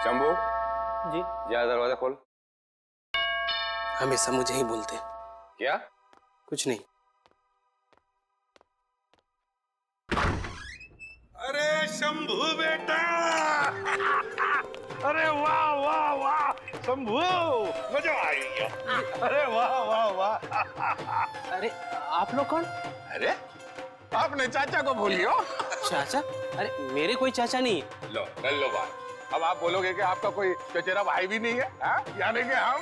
शंभू जी जा दरवाजा खोल। हमेशा मुझे ही बोलते। क्या? कुछ नहीं। अरे शंभू बेटा अरे वाह वाह वाह शंभू, मजा आ गया। अरे वाह वाह वाह। अरे आप लोग कौन? अरे आपने चाचा को भूलियो। चाचा? अरे मेरे कोई चाचा नहीं है। लो कर लो बात। अब आप बोलोगे कि आपका कोई चचेरा भाई भी नहीं है, यानी कि हम।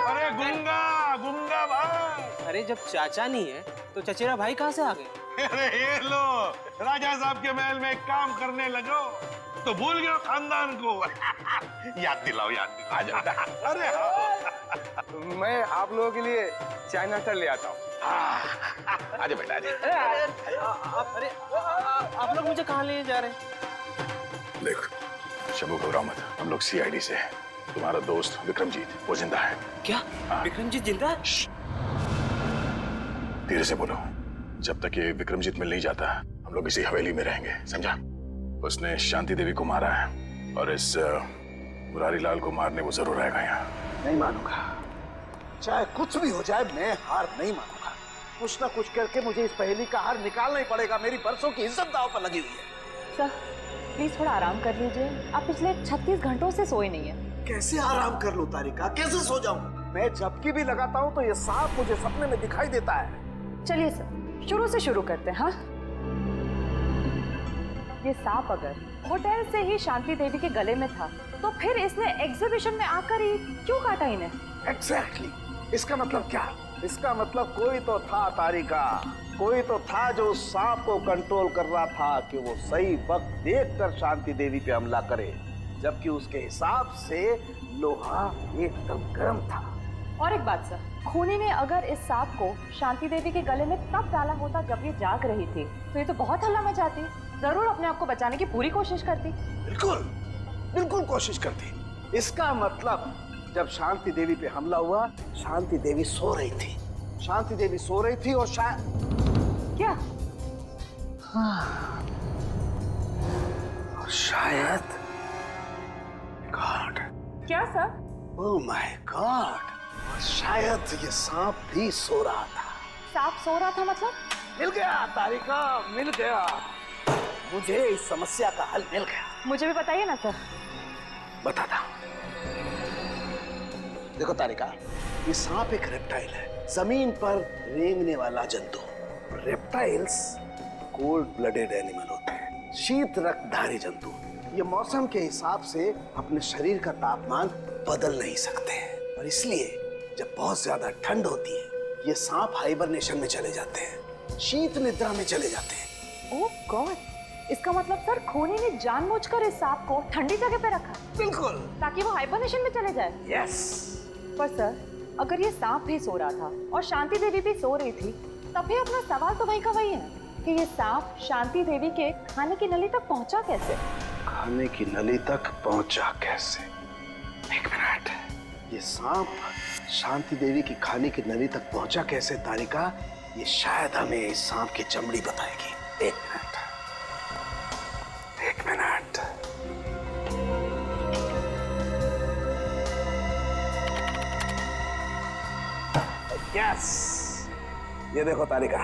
अरे गुंगा गुंगा भाई। अरे जब चाचा नहीं है तो चचेरा भाई कहाँ से आ गए? अरे ये लो, राजा साहब के महल में काम करने लगो तो भूल गए खानदान को। याद दिलाओ याद दिलाओ। आ जाता। अरे हाँ। मैं आप लोगों के लिए चाय नाश्ता ले आता हूँ। आजा बेटा आजा। अरे आप लोग मुझे कहाँ ले जा रहे हैं? देख शंभू घबरा मत, हम लोग सीआईडी से हैं। तुम्हारा दोस्त विक्रमजीत वो जिंदा है। क्या विक्रमजीत जिंदा है? धीरे से बोलो। जब तक ये विक्रमजीत मिल नहीं जाता हम लोग इसी हवेली में रहेंगे, समझा? उसने शांति देवी को मारा है और इस मुरारी लाल को मारने वो जरूर आएगा यहाँ। नहीं मानूंगा, चाहे कुछ भी हो जाए मैं हार नहीं मानूंगा। कुछ ना कुछ करके मुझे इस पहेली का हार निकालना ही पड़ेगा। मेरी बरसों की इज्जत दांव पर लगी हुई है। सर प्लीज थोड़ा आराम कर लीजिए। आप पिछले 36 घंटों से सोए नहीं है। कैसे आराम कर लूं तारिका, कैसे सो जाऊं? मैं झपकी भी लगाता हूं तो ये सांप मुझे सपने में दिखाई देता है। चलिए सर शुरू से शुरू करते हैं। हाँ, ये सांप अगर होटल से ही शांति देवी के गले में था तो फिर इसने एग्जीबिशन में आकर ही क्यों काटा इन्हें? एग्जैक्टली। इसका मतलब क्या? इसका मतलब कोई तो था तारिका, कोई तो था जो उस सांप को कंट्रोल कर रहा था कि वो सही वक्त देखकर शांति देवी पे हमला करे, जबकि उसके हिसाब से लोहा एकदम गर्म था। और एक बात सर, खूनी ने अगर इस सांप को शांति देवी के गले में तब डाला होता जब ये जाग रही थी तो ये तो बहुत हल्ला मचाती, जरूर अपने आप को बचाने की पूरी कोशिश करती। बिल्कुल बिल्कुल कोशिश करती। इसका मतलब जब शांति देवी पे हमला हुआ शांति देवी सो रही थी। शांति देवी सो रही थी और क्या? और शायद गॉड, क्या सर? ओह माय गॉड, और शायद ये सांप भी सो रहा था। सांप सो रहा था मतलब? मिल गया तारिका, मिल गया। मुझे इस समस्या का हल मिल गया। मुझे भी बताइए ना सर। बताता हूं। देखो तारिका, ये सांप एक रेप्टाइल है, जमीन पर रेंगने वाला जंतु। रेप्टाइल्स कोल्ड ब्लडेड एनिमल होते हैं, शीत रक्तधारी जंतु। ये मौसम के हिसाब से अपने शरीर का तापमान बदल नहीं सकते हैं और इसलिए जब बहुत ज्यादा ठंड होती है ये सांप हाइबरनेशन में चले जाते हैं, शीत निद्रा में चले जाते हैं। ओह गॉड, इसका मतलब सर खूनी ने जानबूझकर इस सांप को ठंडी जगह पे रखा बिल्कुल, ताकि वो हाइबरनेशन में चले जाए। यस। पर सर अगर ये सांप भी सो रहा था और शांति देवी भी सो रही थी तब भी अपना सवाल तो वही का वही है कि ये सांप शांति देवी के खाने की नली तक पहुंचा कैसे? खाने की नली तक पहुंचा कैसे? एक मिनट, ये सांप शांति देवी की खाने की नली तक पहुंचा कैसे तारिका? ये शायद हमें इस सांप की चमड़ी बताएगी। एक मिनट, एक मिनट। यस, ये देखो तारिका,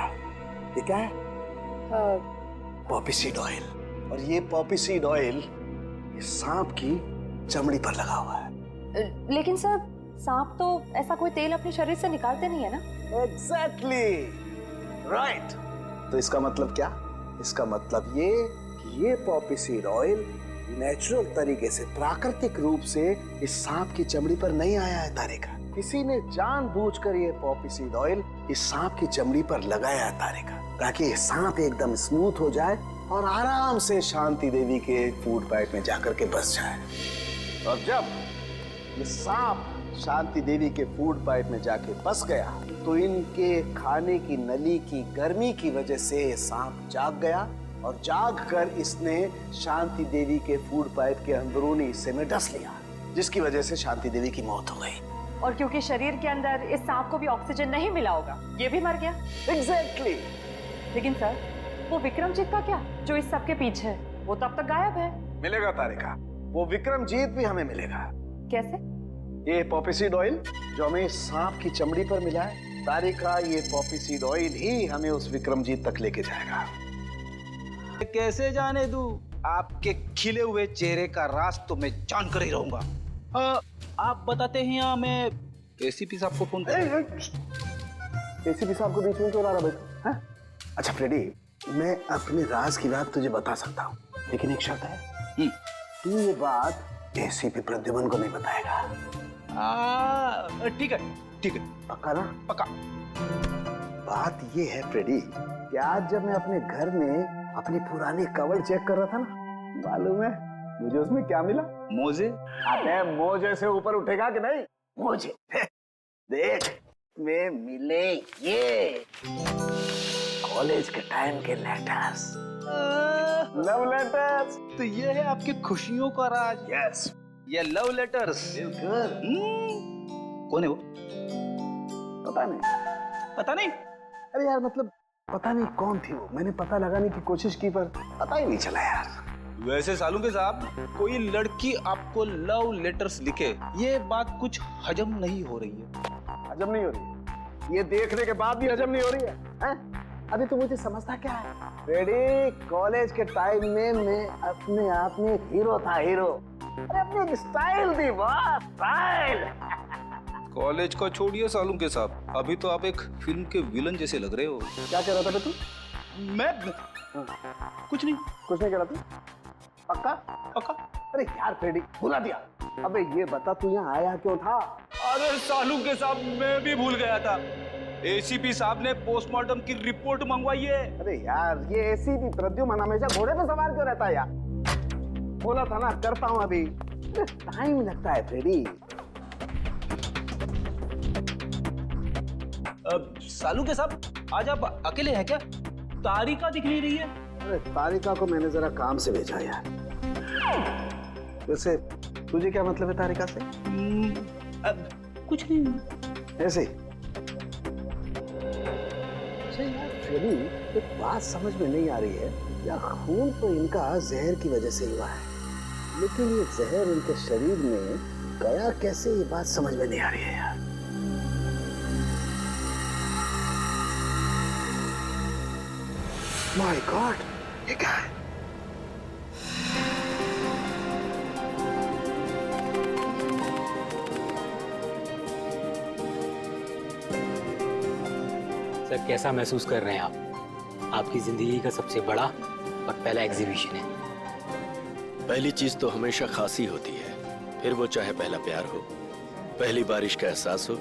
ये क्या है? Poppy seed oil. और ये पॉपी सीड ऑयल ये सांप की चमड़ी पर लगा हुआ है। लेकिन सर सांप तो ऐसा कोई तेल अपने शरीर से निकालते नहीं है ना? Exactly right. तो इसका मतलब क्या? इसका मतलब ये कि ये पॉपी सीड ऑयल नेचुरल तरीके से, प्राकृतिक रूप से इस सांप की चमड़ी पर नहीं आया है तारिका। किसी ने जानबूझकर ये पॉपी सीड ऑयल इस सांप की चमड़ी पर लगाया है तारिका, ताकि ये सांप एकदम स्मूथ हो जाए और आराम से शांति देवी के फूड पाइप में जाकर के बस जाए। और जब ये सांप शांति देवी के फूड पाइप में जाके बस गया तो इनके खाने की नली की गर्मी की वजह से ये सांप जाग गया और जाग कर इसने शांति देवी के फूड पाइप के अंदरूनी हिस्से में डस लिया, जिसकी वजह से शांति देवी की मौत हो गई। और क्योंकि शरीर के अंदर इस सांप को भी ऑक्सीजन नहीं मिला होगा, ये भी मर गया। एग्जैक्टली। लेकिन सर वो विक्रमजीत का क्या, जो इस सब के पीछे है? वो तो अब तक गायब है। मिलेगा तारिका, वो विक्रमजीत भी हमें मिलेगा। कैसे? ये पॉपी सीड ऑयल जो हमें सांप की चमड़ी पर मिला है, तारिका ये पॉपी सीड ऑयल ही हमें उस विक्रमजीत तक लेके जाएगा। कैसे जाने दूं? आपके खिले हुए चेहरे का राज तो मैं जानकर ही रहूंगा। आप बताते हैं या मैं एसीपी साहब को फोन कर? एसीपी साहब को बीच में क्यों ला रहा बेटा? अच्छा फ्रेडी, मैं अपने राज की बात तुझे बता सकता हूँ, लेकिन एक शर्त है। तू ये बात एसीपी प्रद्युमन को नहीं बताएगा। ठीक है, ठीक है, पक्का ना? पक्का। बात ये है फ्रेडी कि आज जब मैं अपने घर में अपनी पुरानी कवर चेक कर रहा था ना, मालूम है मुझे उसमें क्या मिला? मोजे? अबे मोजे से ऊपर उठेगा कि नहीं? मोजे देख, में मिले ये कॉलेज के टाइम के लेटर्स, लव लेटर्स। तो ये है आपकी खुशियों का राज? यस, ये लव लेटर्स। कौन है वो? पता नहीं। पता नहीं? अरे यार मतलब पता नहीं कौन थी वो, मैंने पता लगाने की कोशिश की पर पता ही नहीं चला यार। वैसे सालुंके साहब, कोई लड़की आपको लव लेटर्स लिखे, ये बात कुछ हजम नहीं हो रही है। हजम नहीं हो रही है? ये देखने के बाद भी हजम नहीं हो रही है, हैं? अभी तो मुझे समझता क्या है रेडी, कॉलेज के टाइम में मैं अपने आप में एक हीरो था, हीरो। अरे अपनी एक स्टाइल थी, वाह स्टाइल। कॉलेज को छोड़िए सालुंके साहब, अभी तो आप एक फिल्म के विलन जैसे लग रहे हो। क्या कह रहा था बे तू? मैं कुछ नहीं। कुछ नहीं कह रहा तू? पक्का? पक्का। अरे यार फ्रेडी, भुला दिया। अबे ये बता तू यहाँ आया क्यों था? अरे सालुंके साहब, मैं भी भूल गया था। एसीपी साहब ने पोस्टमार्टम की रिपोर्ट मंगवाई है। अरे यार ये एसीपी प्रद्युमन हमेशा घोड़े पे सवार क्यों रहता है यार? बोला था ना करता हूँ अभी। टाइम लगता है फ्रेडी। सालुंके साहब, आज आप अकेले हैं क्या? तारिका दिख नहीं रही है। अरे तारिका को मैंने जरा काम से भेजा यार। वैसे तुझे क्या मतलब है तारिका से? कुछ नहीं, ऐसे यार फ्रेडी, एक बात समझ में नहीं आ रही है यार, खून तो इनका जहर की वजह से हुआ है, लेकिन ये जहर इनके शरीर में गया कैसे, ये बात समझ में नहीं आ रही है यार। माय गॉड, ये क्या है? सर, कैसा महसूस कर रहे हैं आप? आपकी जिंदगी का सबसे बड़ा और पहला एग्जीबिशन है। पहली चीज तो हमेशा खासी होती है, फिर वो चाहे पहला प्यार हो, पहली बारिश का एहसास हो,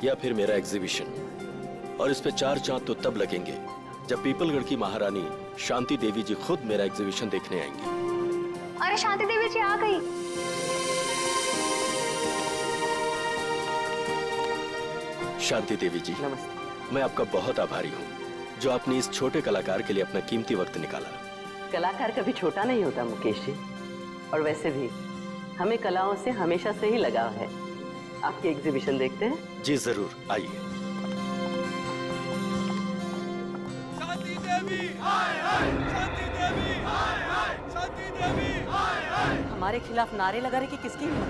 या फिर मेरा एग्जीबिशन। और इस पे 4 चांद तो तब लगेंगे जब पीपलगढ़ की महारानी शांति देवी जी खुद मेरा एग्जीबिशन देखने आएंगी। अरे शांति देवी जी आ गई। शांति देवी जी, नमस्ते। मैं आपका बहुत आभारी हूँ जो आपने इस छोटे कलाकार के लिए अपना कीमती वक्त निकाला। कलाकार कभी छोटा नहीं होता मुकेश जी, और वैसे भी हमें कलाओं से हमेशा से ही लगाव है। आपकी एग्जीबिशन देखते हैं? जी जरूर, आइए। शांति देवी हाय हाय, शांति देवी हाय हाय, शांति देवी हाय हाय। हमारे खिलाफ नारे लगा रहे कि किसकी हिम्मत?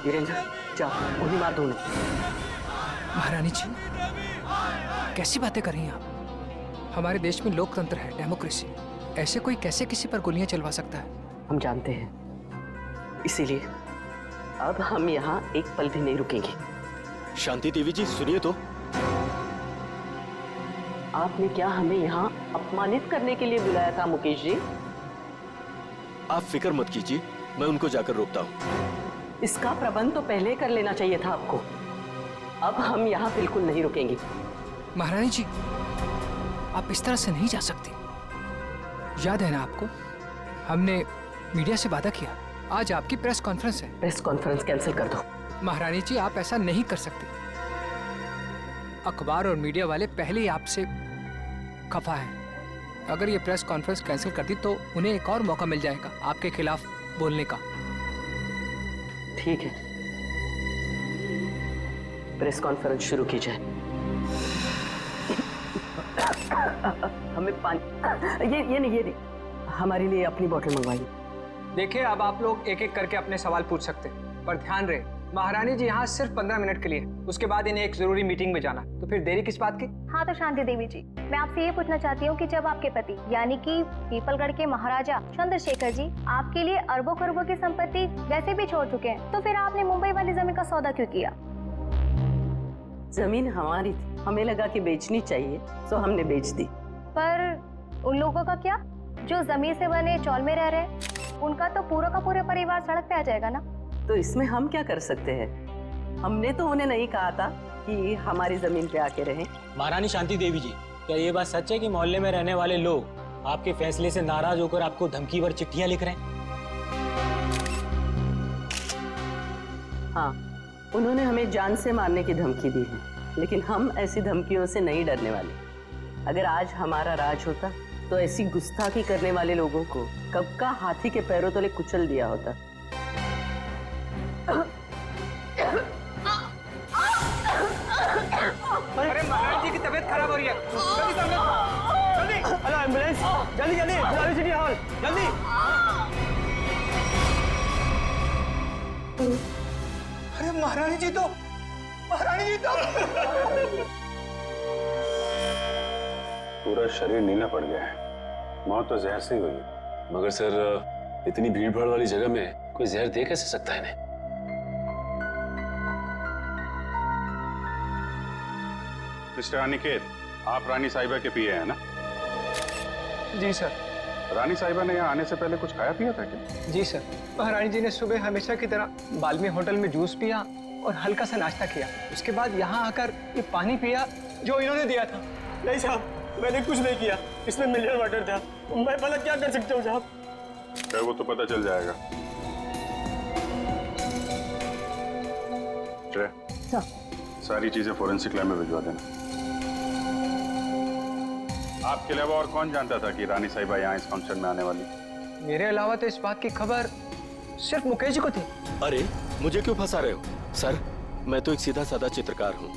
वीरेंद्र, जाओ उन्हीं मार दो उन्हें। महारानी जी, कैसी बातें कर रही हैं आप? हमारे देश में लोकतंत्र है, डेमोक्रेसी। ऐसे कोई कैसे किसी पर गोलियां चलवा सकता है? हम जानते हैं, इसीलिए अब हम यहाँ एक पल भी नहीं रुकेंगे। शांति देवी जी सुनिए तो। आपने क्या हमें यहाँ अपमानित करने के लिए बुलाया था मुकेश जी? आप फिक्र मत कीजिए, मैं उनको जाकर रोकता हूँ। इसका प्रबंध तो पहले कर लेना चाहिए था आपको। अब हम यहाँ बिल्कुल नहीं रुकेंगे। महारानी जी, आप इस तरह से नहीं जा सकती। याद है ना आपको, हमने मीडिया से वादा किया। आज आपकी प्रेस कॉन्फ्रेंस है। प्रेस कॉन्फ्रेंस कैंसिल कर दो। महारानी जी, आप ऐसा नहीं कर सकते। अखबार और मीडिया वाले पहले ही आपसे खफा हैं। अगर ये प्रेस कॉन्फ्रेंस कैंसिल कर दी तो उन्हें एक और मौका मिल जाएगा आपके खिलाफ बोलने का। ठीक है, प्रेस कॉन्फ्रेंस शुरू की जाए। हमें पानी, ये नहीं, हमारे लिए अपनी बोतल मंगवाइए। देखिए, अब आप लोग एक एक करके अपने सवाल पूछ सकते हैं, पर ध्यान रहे महारानी जी यहाँ सिर्फ 15 मिनट के लिए, उसके बाद इन्हें एक जरूरी मीटिंग में जाना, तो फिर देरी किस बात की? हाँ तो शांति देवी जी, मैं आपसे ये पूछना चाहती हूँ कि जब आपके पति यानी कि पीपलगढ़ के महाराजा चंद्रशेखर जी आपके लिए अरबों खरबों की संपत्ति वैसे भी छोड़ चुके हैं, तो फिर आपने मुंबई वाली जमीन का सौदा क्यों किया? जमीन हमारी थी, हमें लगा कि बेचनी चाहिए, तो हमने बेच दी। पर उन लोगों का क्या जो जमीन से बने चौल में रह रहे, उनका तो पूरा का पूरा परिवार सड़क पे आ जाएगा ना। तो इसमें हम क्या कर सकते हैं? हमने तो उन्हें नहीं कहा था कि हमारी जमीन पे आके रहें। महारानी शांति देवी जी, क्या ये बात सच है कि मोहल्ले में रहने वाले लोग आपके फैसले से नाराज होकर आपको धमकी भर चिट्ठियां लिख रहे हैं? हाँ, उन्होंने हमें जान से मारने की धमकी दी है, लेकिन हम ऐसी धमकियों से नहीं डरने वाले। अगर आज हमारा राज होता तो ऐसी गुस्ताखी करने वाले लोगों को कब का हाथी के पैरों तले कुचल दिया होता। अरे महाराज जी की तबीयत खराब हो रही है, जल्दी हेलो एम्बुलेंस, जल्दी जल्दी गुलाबी सिटी हॉल, जल्दी। अरे महारानी जी तो पूरा शरीर नीला पड़ गया है, मौत तो जहर से ही हुई है। मगर सर, इतनी भीड़ भाड़ वाली जगह में कोई जहर दे कैसे सकता है इन्हें? मिस्टर अनिकेत, आप रानी साहिबा के पिए हैं ना? जी सर। रानी साहिबा ने यहाँ आने से पहले कुछ खाया पिया था क्या? जी सर, महारानी जी ने सुबह हमेशा की तरह बाल्मी होटल में जूस पिया और हल्का सा नाश्ता किया, उसके बाद यहाँ आकर ये पानी पिया जो इन्होंने दिया था। नहीं साहब, मैंने कुछ नहीं किया, इसमें मिनरल वाटर था, मैं भला क्या कर सकता हूँ साहब? क्या वो तो पता चल जाएगा। सारी चीजें फोरेंसिक लैब में भिजवा देना। आपके अलावा और कौन जानता था कि रानी साहिबा यहाँ इस फंक्शन में आने वाली? मेरे अलावा तो इस बात की खबर सिर्फ मुकेश जी को थी। अरे, मुझे क्यों फंसा रहे हो? सर, मैं तो एक सीधा साधा चित्रकार हूँ।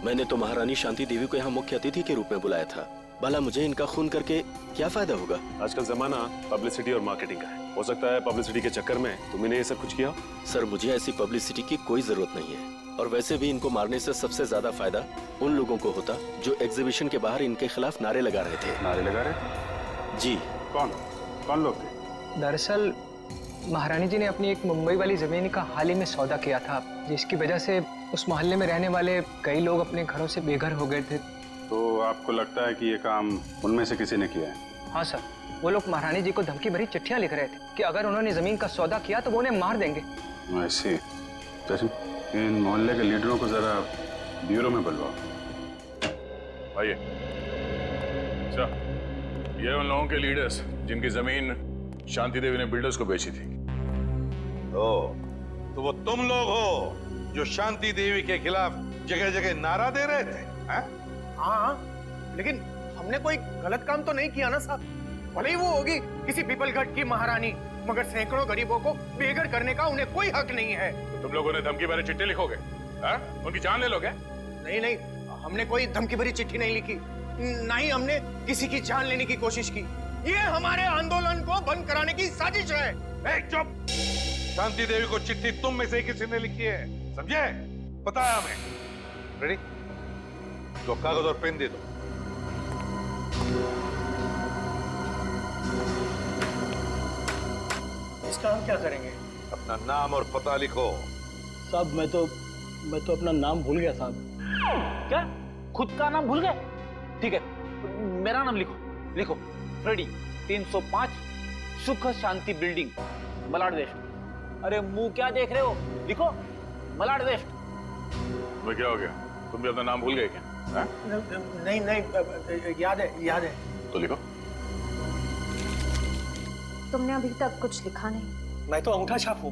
मैंने तो महारानी शांति देवी को यहाँ मुख्य अतिथि के रूप में बुलाया था। भला मुझे इनका खून करके क्या फायदा होगा? आजकल जमाना पब्लिसिटी और मार्केटिंग का है। हो सकता है पब्लिसिटी के चक्कर में तुमने ये सब कुछ किया। सर, मुझे ऐसी पब्लिसिटी की कोई जरूरत नहीं है, और वैसे भी इनको मारने से सबसे ज्यादा फायदा उन लोगों को होता जो एग्जीबिशन के बाहर इनके खिलाफ नारे लगा रहे थे। नारे लगा रहे? जी। कौन लोग थे? दरअसल महारानी जी ने अपनी एक मुंबई वाली जमीन का हाल ही में सौदा किया था, जिसकी वजह से उस मोहल्ले में रहने वाले कई लोग अपने घरों से बेघर हो गए थे। तो आपको लगता है कि ये काम उनमें से किसी ने किया है? हाँ सर, वो लोग महारानी जी को धमकी भरी चिट्ठियां लिख रहे थे कि अगर उन्होंने जमीन का सौदा किया तो वो उन्हें मार देंगे। ऐसी? इन मोहल्ले के लीडरों को जरा ब्यूरो में बुलवाओ। आइए। अच्छा, ये उन लोगों के लीडर्स जिनकी जमीन शांति देवी ने बिल्डर्स को बेची थी। तो वो तुम लोग हो जो शांति देवी के खिलाफ जगह जगह नारा दे रहे थे? हाँ, लेकिन हमने कोई गलत काम तो नहीं किया ना साहब। भले ही वो होगी किसी पीपलगढ़ की महारानी, मगर सैकड़ों गरीबों को बेघर करने का उन्हें कोई हक नहीं है। तो तुम लोगों ने धमकी भरी चिट्ठी लिखोगे? उनकी जान ले लोगे? नहीं नहीं, हमने कोई धमकी भरी चिट्ठी नहीं लिखी, ना ही हमने किसी की जान लेने की कोशिश की। ये हमारे आंदोलन को बंद कराने की साजिश है। चुप! शांति देवी को चिट्ठी तुम में से किसी ने लिखी है, समझे? पता है हमें। रेडी? तो कागज और पेन दे दो। इसका हम क्या करेंगे? अपना नाम और पता लिखो। साहब, मैं तो अपना नाम भूल गया साहब। क्या? खुद का नाम भूल गए? ठीक है, मेरा नाम लिखो। फ्रेडी, 305 सुख शांति बिल्डिंग, मलाड वेस्ट। अरे मुंह क्या देख रहे हो? लिखो, मलाड वेस्ट। मैं क्या हो गया? तुम भी अपना नाम भूल गए क्या? नहीं, याद है। तो लिखो। तुमने अभी तक कुछ लिखा नहीं। मैं तो अंगूठा छाप हूँ,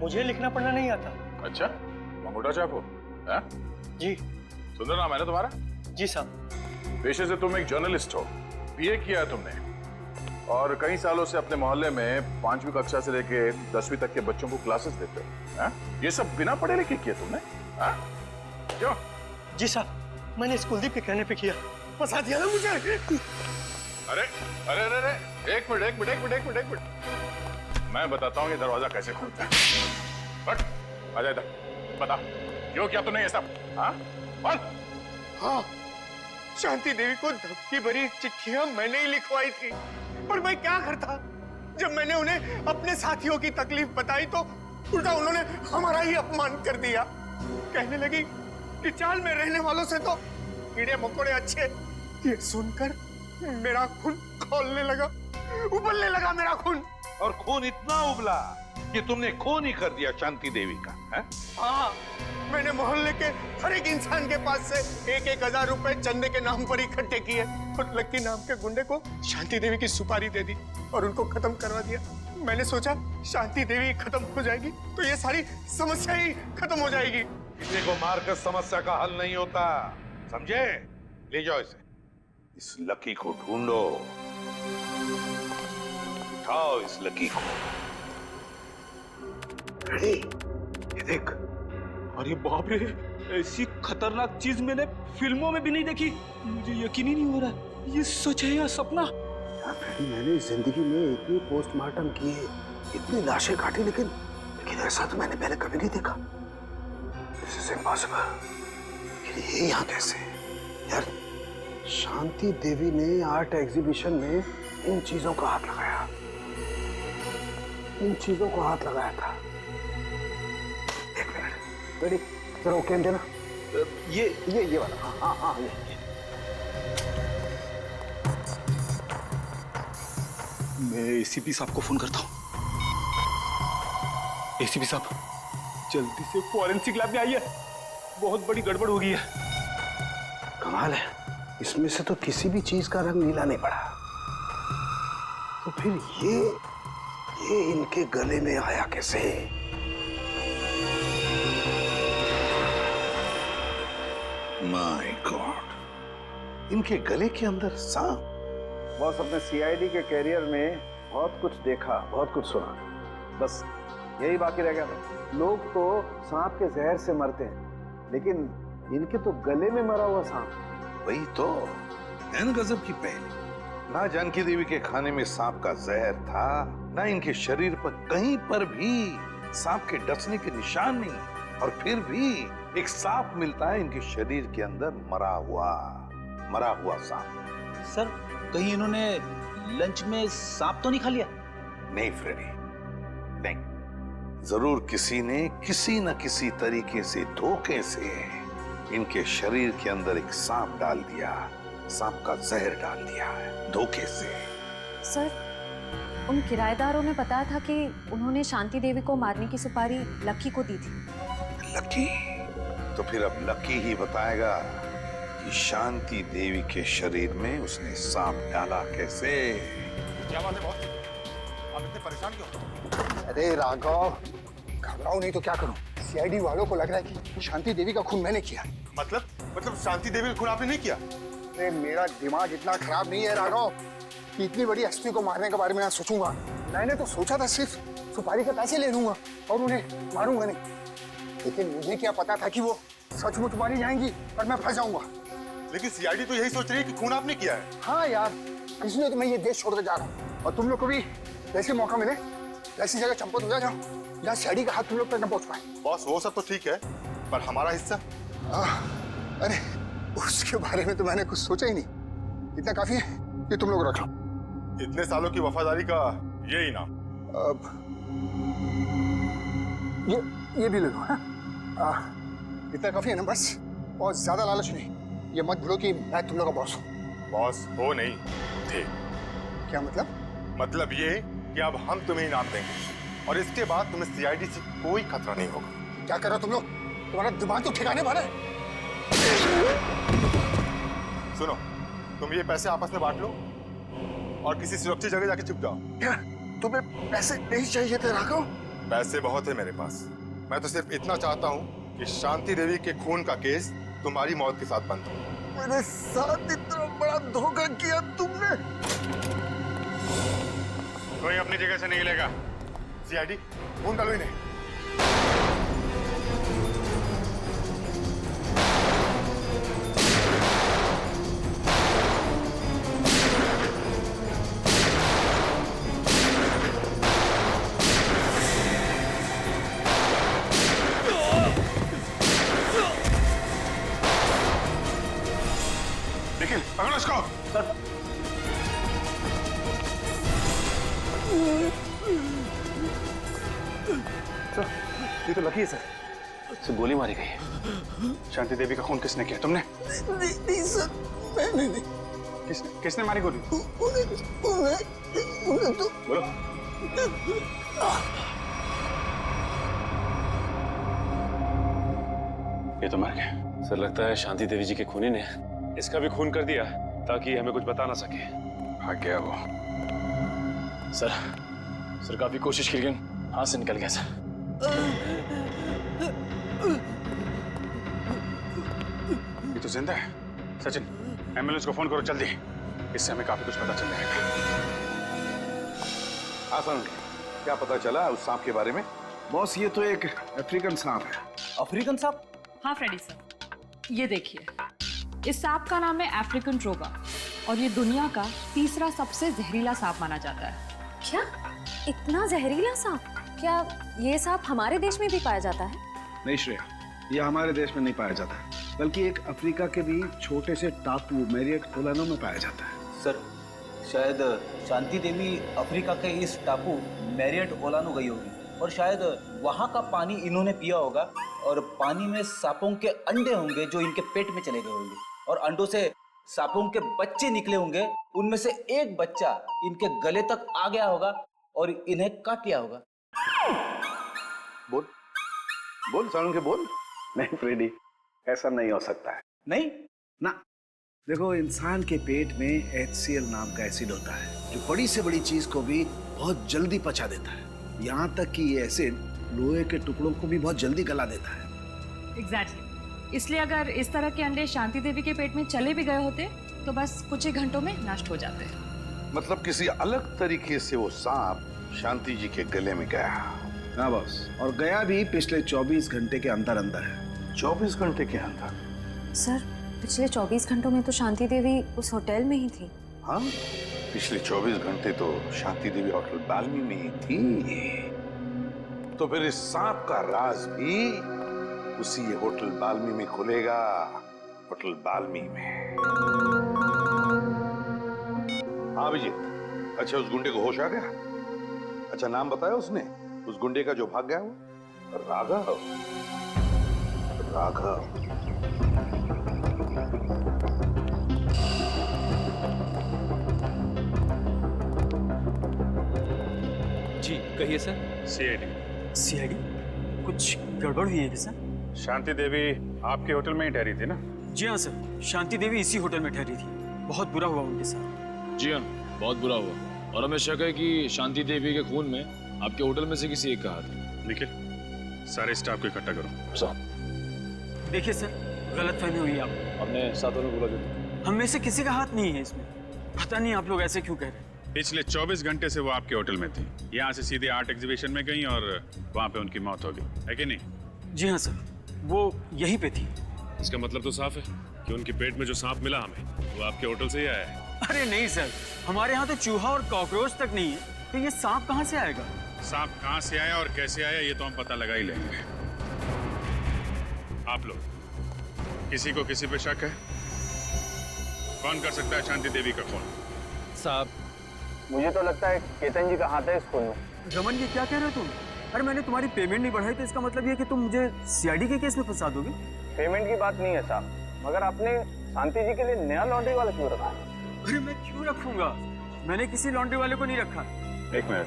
मुझे लिखना पढ़ना नहीं आता। अच्छा, अंगूठा छाप हो? जी। सुंदर नाम है ना तुम्हारा? जी साहब। पेशे से तुम एक जर्नलिस्ट हो, बीए किया है तुमने, और कई सालों से अपने मोहल्ले में 5वीं कक्षा से लेके 10वीं तक के बच्चों को क्लासेस देते हो। ये सब बिना पढ़े लिखे किया तुमने? क्यों? जी साहब, मैंने कुलदीप के कहने पे किया। फंसा दिया ना मुझे। अरे एक मिनट। मैं बताता हूँ ये दरवाजा कैसे खुलता है। बट आजा इधर, बता क्यों किया तूने ये सब? हाँ बोल। हाँ, शांति देवी को धमकी भरी चिट्ठियां मैंने ही लिखवाई थी, पर मैं क्या करता? जब मैंने उन्हें अपने साथियों की तकलीफ बताई तो उल्टा उन्होंने हमारा ही अपमान कर दिया। कहने लगी कि चाल में रहने वालों से तो कीड़े मकोड़े अच्छे। ये सुनकर मेरा खून खौलने लगा, उबलने लगा मेरा खून। और खून इतना उबला कि तुमने खून ही कर दिया शांति देवी का, है? हाँ, मैंने मोहल्ले के हर एक इंसान के पास से 1,000 रुपए चंदे के नाम पर इकट्ठे किए और लक्की नाम के गुंडे को शांति देवी की सुपारी दे दी और उनको खत्म करवा दिया। मैंने सोचा शांति देवी खत्म हो जाएगी तो ये सारी समस्या ही खत्म हो जाएगी। किसी को मारकर समस्या का हल नहीं होता, समझे? ले जाओ इसे, इस लकी को ढूंढो, उठाओ इस लकी को। रेडी? ये देख। अरे बाप रे, ऐसी खतरनाक चीज मैंने फिल्मों में भी नहीं देखी। मुझे यकीन ही नहीं हो रहा ये सच है या सपना। मैंने जिंदगी में इतनी पोस्टमार्टम किए, इतनी लाशें काटी, लेकिन ऐसा तो मैंने पहले कभी नहीं देखा। This is impossible। ये यहाँ कैसे? यार, शांति देवी ने आर्ट एग्जीबिशन में इन चीजों का हाथ लगाया, इन चीजों को हाथ लगाया था। एक मिनट, रेडी? जरा वो कैन देना। ये वाला। हाँ, ये। मैं एसीपी साहब को फोन करता हूँ। एसीपी साहब, जल्दी से फॉरेंसिक लैब में आइए, बहुत बड़ी गड़बड़ हो गई है। कमाल है, इसमें से तो किसी भी चीज का रंग नीला नहीं पड़ा। तो फिर ये इनके गले में आया कैसे? माय गॉड, इनके गले के अंदर सांप। बॉस, अपने सीआईडी के कैरियर में बहुत कुछ देखा, बहुत कुछ सुना, बस यही बाकी रह गया था। लोग तो सांप के जहर से मरते हैं, लेकिन इनके तो गले में मरा हुआ सांप। वही तो एन गजब की पहली। ना जानकी देवी के खाने में सांप का जहर था, ना इनके शरीर पर कहीं पर भी सांप के डसने के निशान नहीं, और फिर भी एक सांप मिलता है इनके शरीर के अंदर, मरा हुआ सांप। सर, कहीं इन्होंने लंच में सांप तो नहीं खा लिया? नहीं फ्रेडी, नहीं। जरूर किसी ने किसी न किसी तरीके से, धोखे से इनके शरीर के अंदर एक सांप डाल दिया, सांप का जहर डाल दिया है, धोखे से। सर, उन किराएदारों ने बताया था कि उन्होंने शांति देवी को मारने की सुपारी लक्की को दी थी। लकी? तो फिर अब लकी ही बताएगा कि शांति देवी के शरीर में उसने सांप डाला कैसे। क्या बात है बॉस, आप इतने परेशान क्यों? अरे राघव, घबराओ नहीं तो क्या करूं? सीआईडी वालों को लग रहा है कि शांति देवी का खून मैंने किया। मतलब शांति देवी का खून आपने नहीं किया? अरे मेरा दिमाग इतना खराब नहीं है राघव कि इतनी बड़ी हस्ती को मारने के बारे में ना सोचूंगा। मैंने तो सोचा था सिर्फ सुपारी के पैसे ले लूंगा और उन्हें मारूंगा नहीं, लेकिन मुझे क्या पता था कि वो सचमुच मारी जाएंगी और मैं फंस जाऊंगा। लेकिन सीआईडी तो यही सोच रही है कि खून आपने किया है। हाँ यार, इसलिए तो मैं ये देश छोड़कर जा रहा हूँ, और तुम लोग को भी जैसे मौका मिले ऐसी जगह चंपत हो जाओ जहाँ सीआईडी का हाथ तुम लोग तक न पहुंच पाए। बॉस, वो सब तो ठीक है, पर हमारा हिस्सा? अरे उसके बारे में तो मैंने कुछ सोचा ही नहीं। इतना काफी है कि तुम लोग रख लो। इतने सालों की वफादारी का ये इनाम। अब ये भी ले लो। इतना काफी है ना, बस। बहुत ज्यादा लालच नहीं। ये मत भूलो कि मैं तुम लोग का बॉस हूँ। बॉस हो नहीं थे। क्या मतलब? मतलब ये कि अब हम तुम्हें इनाम देंगे और इसके बाद तुम्हें सीआईडी से कोई खतरा नहीं होगा। क्या कर रहे हो तुम लोग? तुम्हारा दिमाग तो ठिकाने पर है। सुनो, तुम ये पैसे आपस में बांट लो और किसी सुरक्षित जगह जाके छुप जाओ। क्या तुम्हें पैसे नहीं चाहिए थे राघव? पैसे बहुत है मेरे पास। मैं तो सिर्फ इतना चाहता हूँ कि शांति देवी के खून का केस तुम्हारी मौत के साथ बंद हो। मेरे साथ इतना बड़ा धोखा किया तुमने। कोई अपनी जगह से नहीं हिलेगा। सीआईडी, खून डालो इन्हें। सर, ये तो लकी है सर। गोली मारी गई है। शांति देवी का खून किसने किया? तुमने? नहीं सर, मैंने नहीं। किसने मारी गोली? उन्हें तो बोलो। ये तो मर गया। सर लगता है शांति देवी जी के खूनी ने इसका भी खून कर दिया ताकि हमें कुछ बता ना सके। भाग गया वो। सर काफी कोशिश की लेकिन हाथ से निकल गया सर। ये तो जिंदा है। सचिन, एम्बुलेंस को फोन करो जल्दी, इससे हमें काफी कुछ पता चल जाएगा। आसान, क्या पता चला उस सांप के बारे में? बॉस, ये तो एक अफ्रीकन सांप है। अफ्रीकन सांप? हाँ फ्रेडी सर, ये देखिए, इस सांप का नाम है अफ्रीकन ट्रोगा और ये दुनिया का तीसरा सबसे जहरीला सांप माना जाता है। क्या इतना जहरीला सांप? क्या ये सांप हमारे देश में भी पाया जाता है? नहीं श्रेया, ये हमारे देश में नहीं पाया जाता, बल्कि एक अफ्रीका के भी छोटे से टापू मैरियट ओलानो में पाया जाता है। सर शायद शांति देवी अफ्रीका के इस टापू मैरियट ओलानो गई होगी और शायद वहाँ का पानी इन्होंने पिया होगा और पानी में सांपों के अंडे होंगे जो इनके पेट में चले गए होंगे और अंडों से सांपों के बच्चे निकले होंगे। उनमें से एक बच्चा इनके गले तक आ गया होगा और इन्हें काट लिया होगा। बोल बोल सालून के बोल। नहीं फ्रेडी, ऐसा नहीं हो सकता है। नहीं ना, देखो, इंसान के पेट में HCl नाम का एसिड होता है जो बड़ी से बड़ी चीज को भी बहुत जल्दी पचा देता है। यहाँ तक कि ये एसिड लोहे के टुकड़ों को भी बहुत जल्दी गला देता है। एग्जैक्टली। इसलिए अगर इस तरह के अंडे शांति देवी के पेट में चले भी गए होते तो बस कुछ ही घंटों में नष्ट हो जाते। मतलब किसी अलग तरीके से वो सांप शांति जी के गले में गया। हाँ बॉस, और गया भी पिछले 24 घंटे के अंदर अंदर है। 24 घंटे के अंदर? सर, पिछले 24 घंटों में तो शांति देवी उस होटल में ही थी। हाँ, पिछले 24 घंटे तो शांति देवी होटल बाल्मी में ही थी। तो फिर इस सांप का राज भी उसी होटल बाल्मी में खुलेगा। होटल बाल्मी में। हाँ अभिजीत, अच्छा उस गुंडे को होश आ गया? अच्छा नाम बताया उसने उस गुंडे का जो भाग गया वो? राघव। राघव। जी कहिए सर। सीआईडी कुछ गड़बड़ हुई है क्या सर? शांति देवी आपके होटल में ही ठहरी थी ना? जी हाँ सर, शांति देवी इसी होटल में ठहरी थी। बहुत बुरा हुआ उनके साथ। जी हाँ, बहुत बुरा हुआ और हमें शक है कि शांति देवी के खून में आपके होटल में से किसी एक का हाथ है। निखिल, सारे स्टाफ को इकट्ठा करो। सर देखिए सर, गलतफहमी हुई आपको। हमने सातों ने बोला जो हम में से किसी का हाथ नहीं है इसमें। पता नहीं आप लोग ऐसे क्यों कह रहे हैं। पिछले 24 घंटे से वो आपके होटल में थी। यहाँ से सीधे आर्ट एग्जीबिशन में गई और वहाँ पे उनकी मौत हो गई, है कि नहीं? जी हाँ सर, वो यहीं पे थी। इसका मतलब तो साफ है कि उनके पेट में जो सांप मिला हमें वो आपके होटल से ही आया है। अरे नहीं सर, हमारे यहाँ तो चूहा और कॉकरोच तक नहीं है, तो ये सांप कहाँ से आएगा? सांप कहाँ से आया और कैसे आया ये तो हम पता लगा ही लेंगे। आप लोग किसी को किसी पे शक है? कौन कर सकता है शांति देवी का खून? साहब, मुझे तो लगता है केतन जी का हाथ है इस खून में। रमन, ये क्या कह रहे हो तुम? अरे मैंने तुम्हारी पेमेंट नहीं बढ़ाई तो इसका मतलब ये है कि तुम मुझे सीआईडी के केस में फंसा दोगे? पेमेंट की बात नहीं है साहब, मगर आपने शांति जी के लिए नया लॉन्ड्री वाला क्यों रखा है? अरे मैं क्यों रखूंगा? मैंने किसी लॉन्ड्री वाले को नहीं रखा। एक मिनट,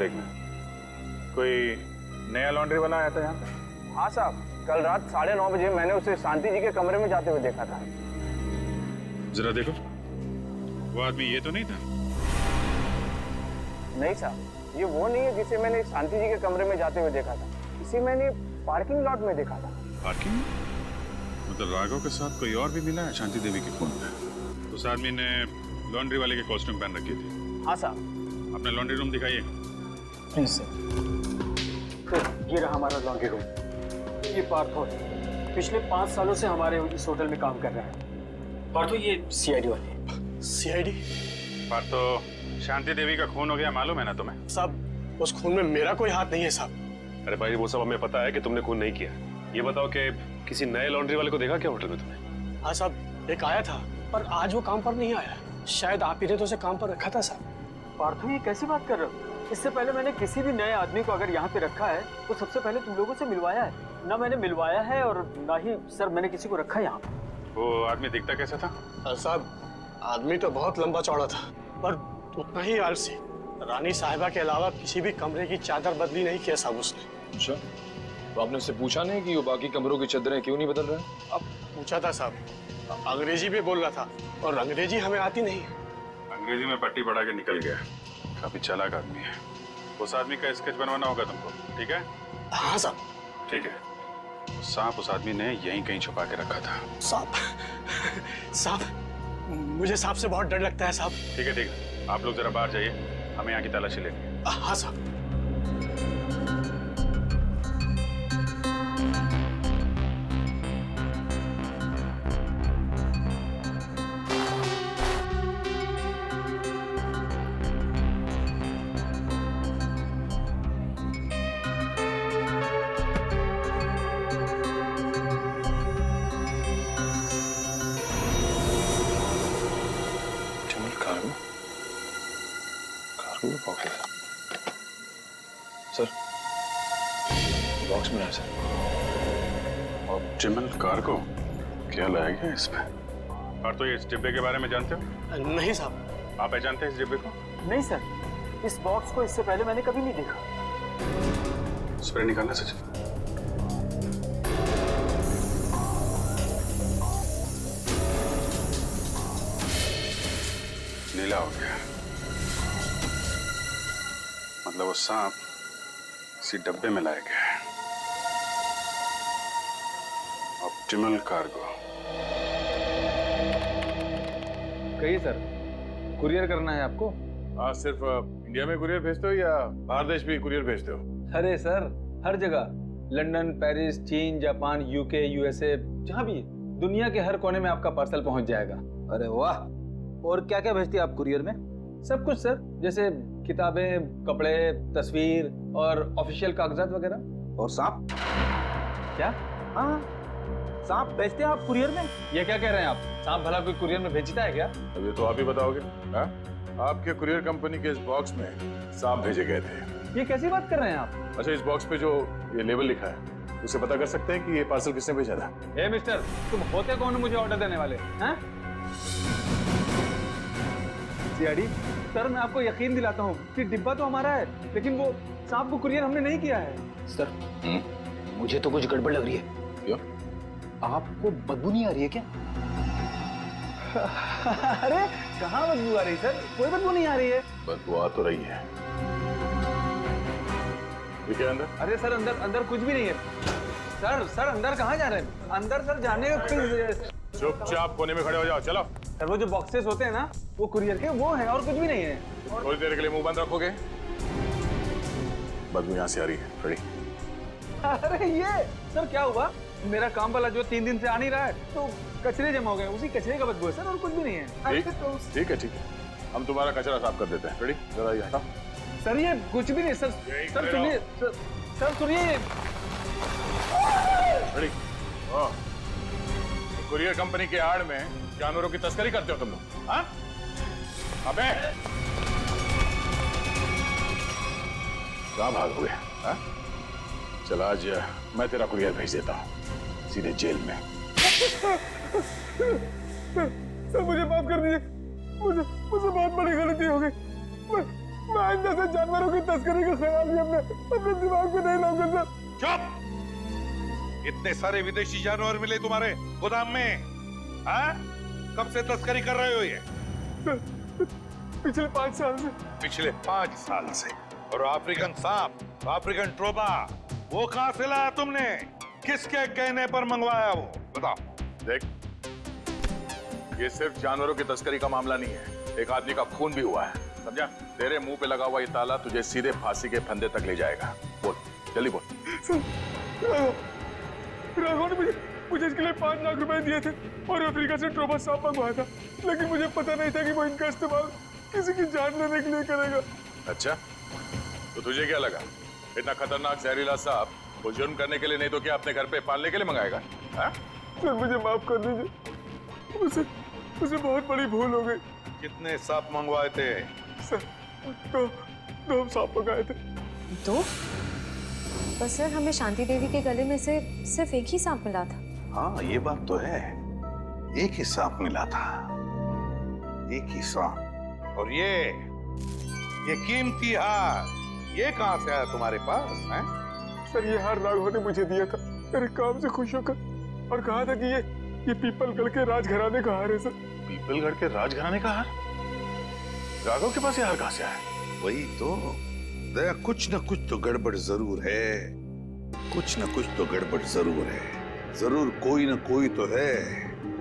कोई नया लॉन्ड्री वाला आया था यहाँ पे? हाँ साहब, कल रात 9:30 बजे मैंने उसे शांति जी के कमरे में जाते हुए देखा था। जरा देखो, वो आदमी ये तो नहीं था? नहीं साहब, ये वो नहीं है जिसे मैंने शांति जी के कमरे में जाते हुए देखा था। इसे मैंने पार्किंग लॉट में देखा था। पार्किंग? मतलब राघव के साथ कोई और भी मिला है शांति देवी के खून में? उस आदमी ने लॉन्ड्री वाले के कॉस्ट्यूम पहन रखी थी। हाँ साहब। अपना लॉन्ड्री रूम दिखाइए। Please sir. तो ये रहा हमारा लॉन्ड्री रूम। ये पार्थो है, पिछले 5 सालों से हमारे इस होटल में काम कर रहा है। पार्थो, ये सीआईडी वाले। सीआईडी? पार्थो, शांति देवी का खून हो गया मालूम है ना तुम्हें? साहब, उस खून में मेरा कोई हाथ नहीं है साहब। अरे भाई, वो सब हमें पता है कि तुमने खून नहीं किया। ये बताओ कि किसी नए लॉन्ड्री वाले को देखा क्या होटल में तुमने? हाँ साहब, एक आया था पर आज वो काम पर नहीं आया। शायद आप ही ने तो उसे काम पर रखा था साहब। पार्थो, ये कैसी बात कर रहे हो? इससे पहले मैंने किसी भी नए आदमी को अगर यहाँ पे रखा है तो सबसे पहले तुम लोगों से मिलवाया है। ना मैंने मिलवाया है और ना ही सर मैंने किसी को रखा है यहाँ पे। वो आदमी दिखता कैसा था? साहब आदमी तो बहुत लंबा चौड़ा था, पर उतना ही आलसी। रानी साहिबा के अलावा किसी भी कमरे की चादर बदली नहीं किया साहब उसने। अच्छा, तो आपने उससे पूछा नहीं कि वो बाकी कमरों की चादरें क्यों नहीं बदल रहे? अब पूछा था साहब, अंग्रेजी भी बोल रहा था और अंग्रेजी हमें आती नहीं। अंग्रेजी में पट्टी पढ़ा के निकल गया। काफी चालाक आदमी है। उस आदमी का स्केच बनवाना होगा तुमको, ठीक है? हाँ साहब। ठीक है। सांप उस आदमी ने यहीं कहीं छुपा के रखा था। साहब मुझे सांप से बहुत डर लगता है साहब। ठीक है, ठीक है, आप लोग जरा बाहर जाइए, हमें यहाँ की तलाशी लेनी है। हाँ साहब। सर, बॉक्स में है सर। ऑप्टिमल कार्गो क्या लाया गया इसमें? और तो ये इस डिब्बे के बारे में जानते हो? नहीं साहब। आप पहचानते हैं इस डिब्बे को? नहीं सर, इस बॉक्स को इससे पहले मैंने कभी नहीं देखा। स्प्रे निकालना सचिन। नीला हो गया, मतलब वो सांप इसी डब्बे में लाया गया है। Optimal cargo. कहिए सर, कुरियर करना है आपको? हाँ, सिर्फ इंडिया में कुरियर भेजते हो या बाहर देश भी कुरियर भेजते हो? अरे सर, हर जगह, लंदन, पेरिस, चीन, जापान, यूके, यूएसए, जहाँ भी, दुनिया के हर कोने में आपका पार्सल पहुंच जाएगा। अरे वाह! और क्या क्या भेजती है आप कुरियर में? सब कुछ सर, जैसे किताबें, कपड़े, तस्वीर और ऑफिशियल कागजात वगैरह। और सांप? क्या? हाँ, सांप भेजते हैं आप कुरियर में? ये क्या कह रहे हैं आप? सांप भला कोई कुरियर में भेजता है क्या? अब ये तो आप ही बताओगे। हाँ? आपके कुरियर कंपनी के इस बॉक्स में सांप भेजे गए थे। ये कैसी बात कर रहे हैं आप? अच्छा, इस बॉक्स पे जो ये लेबल लिखा है, उससे पता कर सकते हैं कि ये पार्सल किसने भेजा था? ए मिस्टर, तुम होते कौन मुझे ऑर्डर देने वाले? हैं? सीआईडी सर, मैं आपको यकीन दिलाता हूँ कि डिब्बा तो हमारा है, लेकिन वो सांप को कुरियर हमने नहीं किया है। सर, मुझे तो कुछ गड़बड़ लग रही है। क्यों? आपको बदबू नहीं आ रही है क्या? अरे कहाँ बदबू आ रही सर? कोई बदबू नहीं आ रही है। बदबू आ तो रही है। ये क्या अंदर? अरे सर, अंदर अंदर कुछ भी नहीं है। सर अंदर कहाँ जा रहे हैं? अंदर सर जाने का कोई... चुपचाप कोने में खड़े हो जाओ, चलो। सर वो जो बॉक्सेस होते हैं ना, वो कुरियर के वो हैं और कुछ भी नहीं है। थोड़ी देर के लिए मुंह बंद रखोगे? बदबू यहाँ से आ रही है। रेडी? अरे ये सर क्या हुआ? मेरा काम वाला जो 3 दिन से आ नहीं रहा है, तो कचरे जमा हो गए, उसी कचरे का बदबू है सर, और कुछ भी नहीं है। ठीक है, हम तुम्हारा कचरा साफ कर देते हैं। रेडी? जरा ये हटाओ। सर ये कुछ भी नहीं सर। सर सुनिए, सर सुनिए। रेडी? कुरियर कंपनी के आड़ में जानवरों की तस्करी करते हो तुम लोग? हाँ? अबे कहाँ भागोगे? हाँ? चल आज मैं तेरा कुरियर भेज देता हूँ सीधे जेल में। सर मुझे माफ कर दीजिए, मुझे बहुत बड़ी गलती हो गई। मैं आइंदा से जानवरों की तस्करी का ख्याल भी अपने दिमाग में नहीं लाऊंगा सर। चुप! इतने सारे विदेशी जानवर मिले तुम्हारे गोदाम में? हाँ? कब से तस्करी कर रहे हो ये? पिछले 5 साल से। पिछले 5 साल से? और अफ्रीकन सांप, अफ्रीकन ट्रोबा, वो कहां से लाया तुमने? किसके कहने पर मंगवाया वो? बताओ। देख, ये सिर्फ जानवरों की तस्करी का मामला नहीं है, एक आदमी का खून भी हुआ है, समझा? तेरे मुंह पे लगा हुआ ये ताला तुझे सीधे फांसी के फंदे तक ले जाएगा। बोल, जल्दी बोल। राघव ने मुझे इसके लिए 5 लाख रुपए दिए थे और अफ्रीका से ट्रोबा सांप मंगवाया था, लेकिन मुझे पता नहीं था कि वो इनका इस्तेमाल किसी की जान लेने के लिए करेगा। अच्छा, तो तुझे क्या लगा इतना खतरनाक जहरीला सांप वो जुर्म करने के लिए नहीं तो क्या अपने घर पे पालने के लिए मंगाएगा? हाँ? सर मुझे माफ कर दीजिए, मुझसे बहुत बड़ी भूल हो गई। कितने सांप मंगवाए थे? सर तो हम सांप पकाए थे। दो? बस सर, हमें शांति देवी के गले में से सिर्फ एक ही सांप मिला था। हाँ, ये बात तो है, एक ही सांप मिला था, एक ही सांप। और ये कीमती हार, ये कहाँ से आया तुम्हारे पास है? सर, ये हार राघव ने मुझे दिया था मेरे काम से खुश होकर, और कहा था कि ये पीपलगढ़ के राजघराने का हार है सर। पीपलगढ़ के राजघराने का हार? राघव के पास ये हार कहाँ से आया? वही तो दया, कुछ न कुछ तो गड़बड़ जरूर है, कुछ न कुछ तो गड़बड़ जरूर है। जरूर कोई न कोई तो है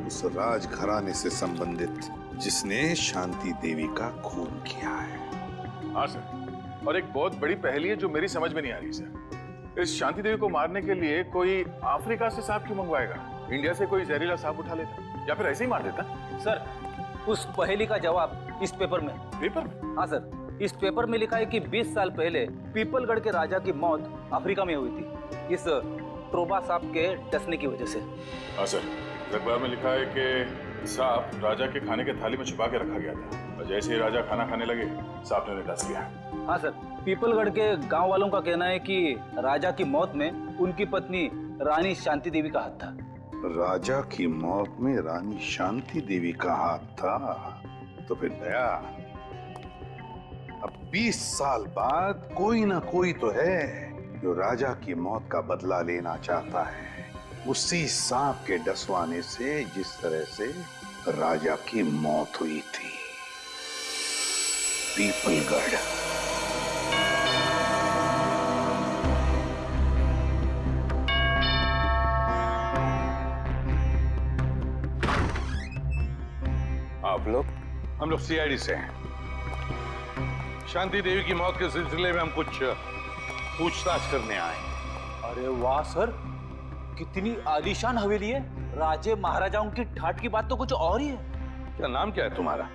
उस राजघराने से संबंधित जिसने शांति देवी का खून किया है। हाँ सर, और एक बहुत बड़ी पहेली है जो मेरी समझ में नहीं आ रही सर। इस शांति देवी को मारने के लिए कोई अफ्रीका से सांप क्यों मंगवाएगा? इंडिया से कोई जहरीला सांप उठा लेता या फिर ऐसे ही मार देता। सर, उस पहेली का जवाब इस पेपर में। पेपर में? हाँ सर, इस पेपर में लिखा है कि 20 साल पहले पीपलगढ़ के राजा की मौत अफ्रीका में हुई थी, इस ट्रोबा सांप के डसने की वजह से। हाँ सर, अखबार में लिखा है कि सांप राजा के खाने के थाली में छुपा के रखा गया था, और जैसे ही राजा खाना खाने लगे सांप ने उन्हें डस लिया। हाँ सर, पीपलगढ़ के गांव वालों का कहना है कि राजा की मौत में उनकी पत्नी रानी शांति देवी का हाथ था। राजा की मौत में रानी शांति देवी का हाथ था? तो फिर दया, अब 20 साल बाद कोई ना कोई तो है जो राजा की मौत का बदला लेना चाहता है, उसी सांप के डसवाने से जिस तरह से राजा की मौत हुई थी। पीपलगढ़। आप लोग? हम लोग सीआईडी से हैं। शांति देवी की मौत के सिलसिले में हम कुछ पूछताछ करने आए। अरे वाह सर, कितनी आलीशान हवेली है। राजे महाराजाओं की ठाट की बात तो कुछ और ही है। क्या नाम क्या है तुम्हारा?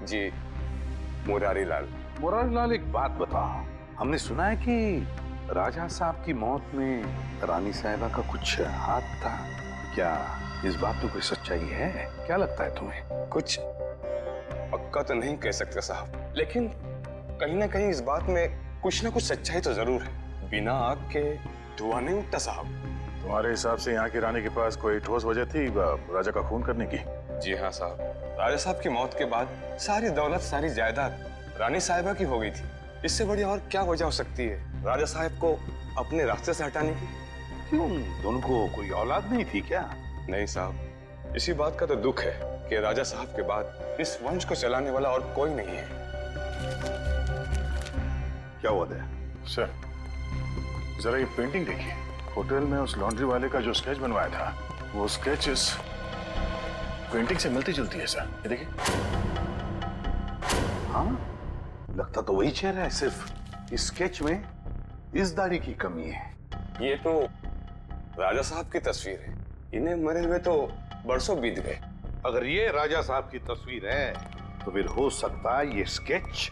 जी, मुरारी लाल। मुरारी लाल, एक बात बताओ, हमने सुना है कि राजा साहब की मौत में रानी साहिबा का कुछ हाथ था, क्या इस बात में कोई सच्चाई है? क्या लगता है तुम्हें? कुछ पक्का तो नहीं कह सकते साहब, लेकिन कहीं ना कहीं इस बात में कुछ ना कुछ सच्चाई तो जरूर है। बिना आग के धुआं नहीं उठता साहब। तुम्हारे हिसाब से यहाँ की रानी के पास कोई ठोस वजह थी राजा का खून करने की? जी हाँ साहब, राजा साहब की मौत के बाद सारी दौलत, सारी जायदाद रानी साहिबा की हो गई थी। इससे बड़ी और क्या वजह हो सकती है राजा साहब को अपने रास्ते से हटाने की? क्यों, दोनों को कोई औलाद नहीं थी क्या? नहीं साहब, इसी बात का तो दुख है कि राजा साहब के बाद इस वंश को चलाने वाला और कोई नहीं है। क्या हुआ है? सर, जरा ये पेंटिंग देखिए। होटल में उस लॉन्ड्री वाले का जो स्केच बनवाया था, वो स्केच इस पेंटिंग से मिलती जुलती है सर। ये देखिए। हाँ, लगता तो वही चेहरा है, सिर्फ इस स्केच में इस दाढ़ी की कमी है। ये तो राजा साहब की तस्वीर है, इन्हें मरे हुए तो बरसों बीत गए। अगर ये राजा साहब की तस्वीर है तो फिर हो सकता है ये स्केच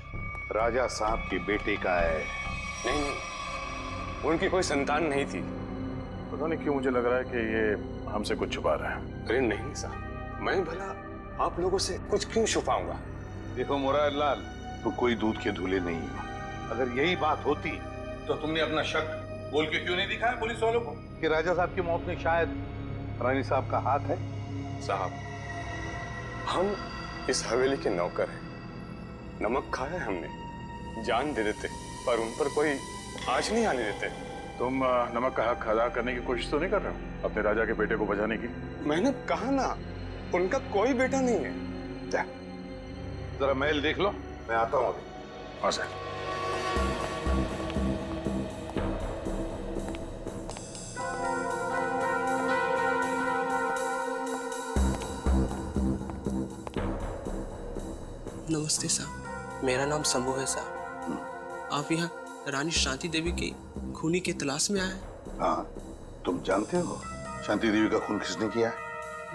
राजा साहब के बेटे का है। नहीं, उनकी कोई संतान नहीं थी। पता नहीं क्यों मुझे लग रहा है कि ये हमसे कुछ छुपा रहा है। अरे नहीं साहब, मैं भला आप लोगों से कुछ क्यों छुपाऊंगा? देखो मुरारी लाल, तो कोई दूध के धुले नहीं हो। अगर यही बात होती तो तुमने अपना शक बोल के क्यों नहीं दिखाया पुलिस वालों को कि राजा साहब की मौत में शायद रानी साहब का हाथ है? साहब, हम इस हवेली के नौकर हैं। नमक खाया हमने, जान दे देते, पर उन पर कोई आँच नहीं आने देते। तुम नमक का हक अदा करने की कोशिश तो नहीं कर रहे हो अपने राजा के बेटे को बचाने की? मैंने कहा ना, उनका कोई बेटा नहीं है। जरा महल देख लो, मैं आता हूँ अभी। हाँ सर। नमस्ते साहब, मेरा नाम शंभू है साहब। आप यहाँ रानी शांति देवी की खूनी की तलाश में आए हैं? हाँ, तुम जानते हो शांति देवी का खून किसने किया है?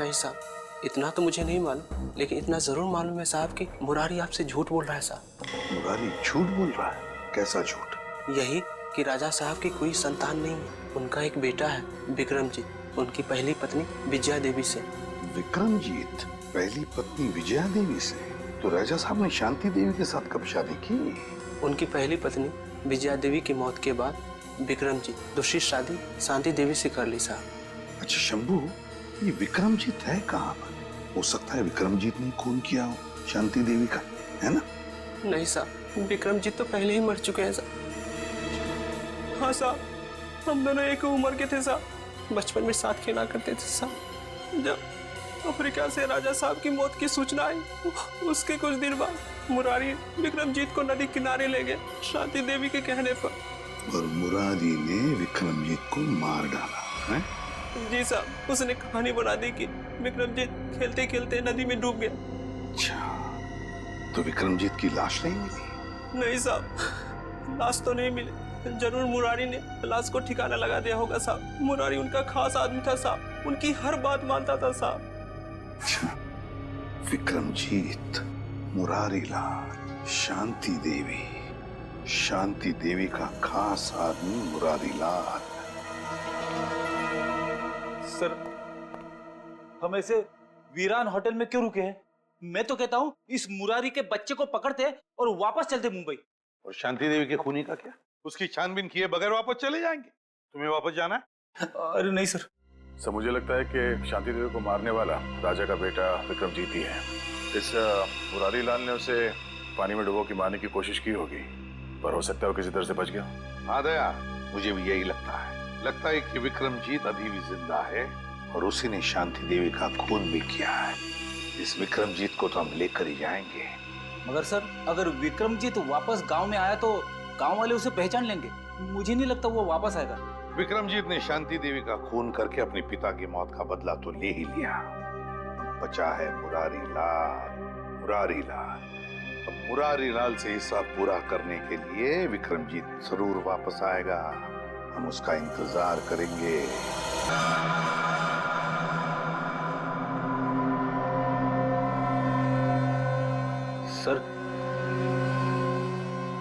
नहीं साहब, इतना तो मुझे नहीं मालूम, लेकिन इतना जरूर मालूम है साहब कि मुरारी आपसे झूठ बोल रहा है साहब। मुरारी झूठ बोल रहा है? कैसा झूठ? यही कि राजा साहब की कोई संतान नहीं है। उनका एक बेटा है, विक्रमजीत, उनकी पहली पत्नी विजया देवी से। विक्रमजीत पहली पत्नी विजया देवी से? तो राजा साहब ने शांति देवी के साथ कब शादी की? उनकी पहली पत्नी विजया देवी की मौत के बाद विक्रमजीत दूसरी शादी शांति देवी से कर ली साहब। अच्छा शंभू, ये विक्रमजीत है कहाँ पर? हो सकता है विक्रमजीत ने खून किया हो शांति देवी का, है ना? नहीं साहब, विक्रमजीत तो पहले ही मर चुके हैं साहब। हाँ साहब, हम दोनों एक उम्र के थे साहब, बचपन में साथ खेला करते थे साहब। जब अफ्रीका से राजा साहब की मौत की सूचना आई, उसके कुछ दिन बाद मुरारी विक्रमजीत को नदी किनारे ले गए शांति देवी के कहने पर। और मुरारी ने विक्रमजीत को मार डाला है? जी साहब, उसने कहानी बना दी कि विक्रमजीत खेलते खेलते नदी में डूब गया। अच्छा, तो विक्रमजीत की लाश नहीं मिली? नहीं साहब, लाश तो नहीं मिली। जरूर मुरारी ने लाश को ठिकाना लगा दिया होगा साहब। मुरारी उनका खास आदमी था साहब, उनकी हर बात मानता था साहब। अच्छा, विक्रमजीत, मुरारी लाल, शांति देवी का खास आदमी मुरारी लाल। सर, हम ऐसे वीरान होटल में क्यों रुके हैं? मैं तो कहता हूँ इस मुरारी के बच्चे को पकड़ते और वापस चलते मुंबई। और शांति देवी के खूनी का क्या? उसकी छानबीन किए बगैर वापस चले जाएंगे? तुम्हें वापस जाना है? अरे नहीं सर। सर, मुझे लगता है कि शांति देवी को मारने वाला राजा का बेटा विक्रमजीत ही है। इस मुरारी लाल ने उसे पानी में डुबो के मारने की कोशिश की होगी, पर हो सकता है वो किसी तरह से बच गया। हाँ दया, मुझे भी यही लगता है कि विक्रमजीत अभी भी जिंदा है और उसी ने शांति देवी का खून भी किया है। इस विक्रमजीत को तो हम लेकर ही जाएंगे। मगर सर, अगर विक्रमजीत वापस गांव में आया तो गांव वाले उसे पहचान लेंगे। मुझे नहीं लगता वो वापस आएगा। विक्रमजीत ने शांति देवी का खून करके अपने पिता की मौत का बदला तो ले ही लिया। बचा है मुरारी लाल। अब मुरारी लाल से हिसाब पूरा करने के लिए विक्रमजीत जरूर वापस आएगा। हम उसका इंतजार करेंगे।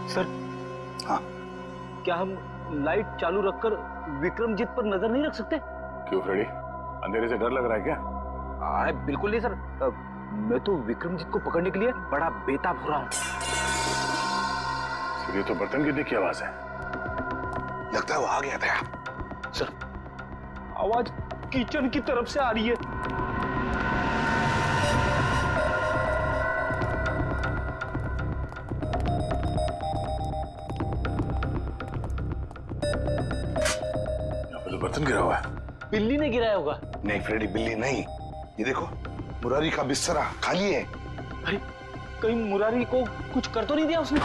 सर, हाँ, क्या हम लाइट चालू रखकर विक्रमजीत पर नजर नहीं रख सकते? क्यों फ्रेडी, अंधेरे से डर लग रहा है क्या? अरे बिल्कुल नहीं सर, मैं तो विक्रमजीत को पकड़ने के लिए बड़ा बेताब हो रहा हूँ। सर, ये तो बर्तन गिरने की आवाज है। लगता है वो आ गया था। सर, आवाज किचन की तरफ से आ रही है। बर्तन गिरा हुआ है। बिल्ली ने गिराया होगा। नहीं फ्रेडी, बिल्ली नहीं। ये देखो, मुरारी का बिस्तरा खाली है। अरे, कहीं मुरारी को कुछ कर तो नहीं दिया उसने?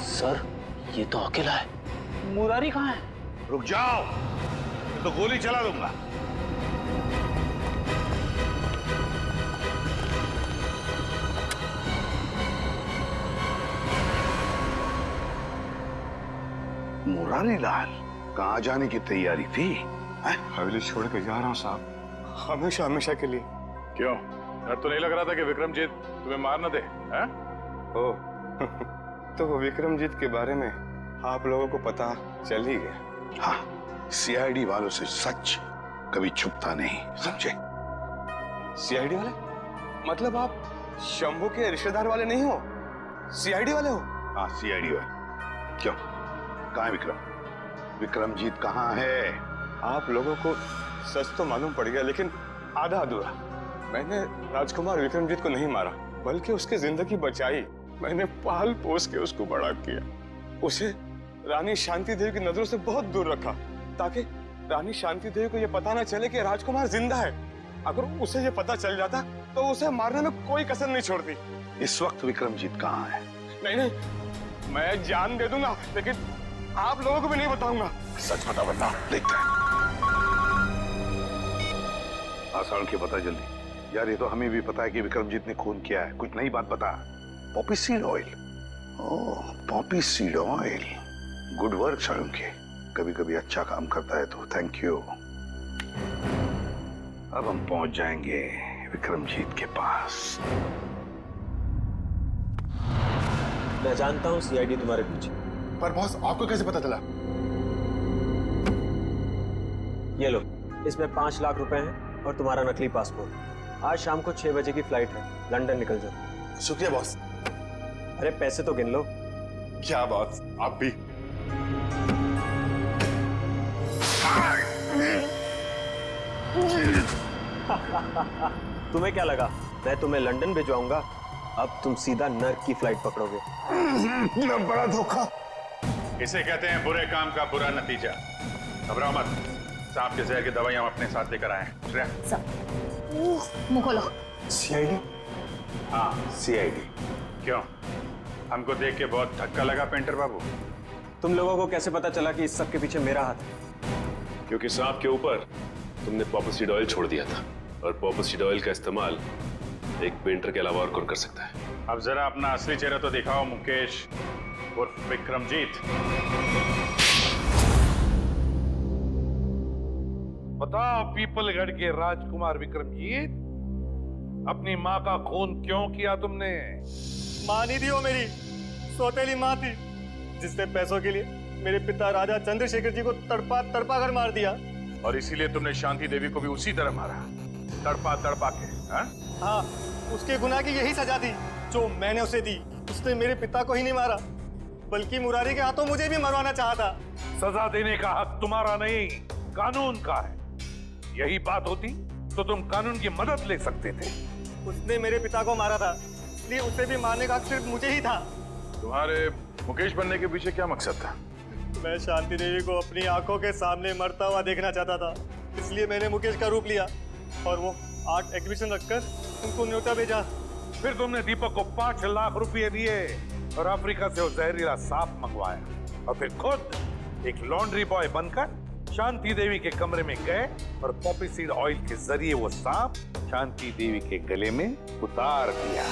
सर, ये तो अकेला है। मुरारी कहाँ है? रुक जाओ, तो गोली चला दूंगा। मुरारी लाल कहाँ जाने की तैयारी थी? हवेली छोड़ के जा रहा हूँ साहब, हमेशा के लिए। क्यों, डर तो नहीं लग रहा था कि विक्रमजीत तुम्हें मार न दे? तो विक्रमजीत के बारे में आप लोगों को पता चल ही गया। हाँ, सीआईडी वालों से सच कभी छुपता नहीं, समझे? सीआईडी वाले? मतलब आप शंभू के रिश्तेदार वाले नहीं हो, सीआईडी वाले हो? हाँ, सीआईडी वाले। क्यों, कहाँ है विक्रमजीत कहाँ है? आप लोगों को सच तो मालूम पड़ गया, लेकिन आधा अधूरा। मैंने राजकुमार विक्रमजीत को नहीं मारा, बल्कि उसकी जिंदगी बचाई। मैंने पाल पोस के उसको बड़ा किया, उसे रानी शांति देवी की नजरों से बहुत दूर रखा, ताकि रानी शांति देवी को यह पता न चले कि राजकुमार जिंदा है। अगर उसे ये पता चल जाता तो उसे मारने में कोई कसर नहीं छोड़ती। इस वक्त विक्रमजीत कहाँ है? नहीं, मैं जान दे दूंगा, लेकिन आप लोगों को भी नहीं बताऊंगा। सच बता, देखते हैं। आसाड़ के बता जल्दी। यार, ये तो हमें भी पता है कि विक्रमजीत ने खून किया है, कुछ नई बात बता। Poppy seed oil. Oh, poppy seed oil. Good work Salunkhe, कभी कभी अच्छा काम करता है तो थैंक यू। अब हम पहुंच जाएंगे विक्रमजीत के पास। मैं जानता हूँ सीआईडी तुम्हारे पीछे। पर बॉस, आपको कैसे पता चला? ये लो, इसमें 5 लाख रुपए हैं और तुम्हारा नकली पासपोर्ट। आज शाम को 6 बजे की फ्लाइट है, लंदन निकल जाओ। शुक्रिया बॉस। अरे पैसे तो गिन लो। क्या बॉस, आप भी। तुम्हें क्या लगा मैं तुम्हें लंदन भिजवाऊंगा? अब तुम सीधा नर्क की फ्लाइट पकड़ोगे। बड़ा धोखा। इसे कहते हैं बुरे काम का बुरा नतीजा। घबराओ मत, सांप के जहर की दवाइयां हम अपने साथ लेकर आए हैं। श्रेया, मुंह खोलो। सीआईडी? हाँ सीआईडी। क्यों, हमको देख के बहुत धक्का लगा पेंटर बाबू? तुम लोगों को कैसे पता चला कि इस सब के पीछे मेरा हाथ है? क्योंकि सांप के ऊपर तुमने पॉपर सीड ऑयल छोड़ दिया था, और पॉपर सीड ऑयल का इस्तेमाल एक पेंटर के अलावा और कौन कर सकता है? अब जरा अपना असली चेहरा तो दिखाओ मुकेश उर्फ विक्रमजीत। बताओ पीपलगढ़ के राजकुमार विक्रमजीत, अपनी माँ का खून क्यों किया तुमने? माँ नहीं थी वो मेरी, सौतेली माँ थी, जिसने पैसों के लिए मेरे पिता राजा चंद्रशेखर जी को तड़पा तड़पा कर मार दिया। और इसीलिए तुमने शांति देवी को भी उसी तरह मारा, तड़पा तड़पा के। हाँ, उसके गुनाह की यही सजा थी जो मैंने उसे दी। उसने मेरे पिता को ही नहीं मारा, बल्कि मुरारी के हाथों मुझे भी मरवाना चाहा। सजा देने का हक तुम्हारा नहीं, कानून का है। यही बात होती तो तुम कानून की मदद ले सकते थे। उसने मेरे पिता को मारा था, इसलिए उसे भी मारने का हक सिर्फ मुझे ही था। तुम्हारे मुकेश बनने के पीछे क्या मकसद था? मैं शांति देवी को अपनी आंखों के सामने मरता हुआ देखना चाहता था, इसलिए मैंने मुकेश का रूप लिया और वो आर्ट एग्जीबिशन रखकर उनको न्योता भेजा। फिर तुमने दीपक को 5 लाख रुपए दिए और अफ्रीका से वो जहरीला सांप मंगवाया, और फिर खुद एक लॉन्ड्री बॉय बनकर शांति देवी के कमरे में गए और पॉपी सीड ऑयल के जरिए वो सांप शांति देवी के गले में उतार दिया।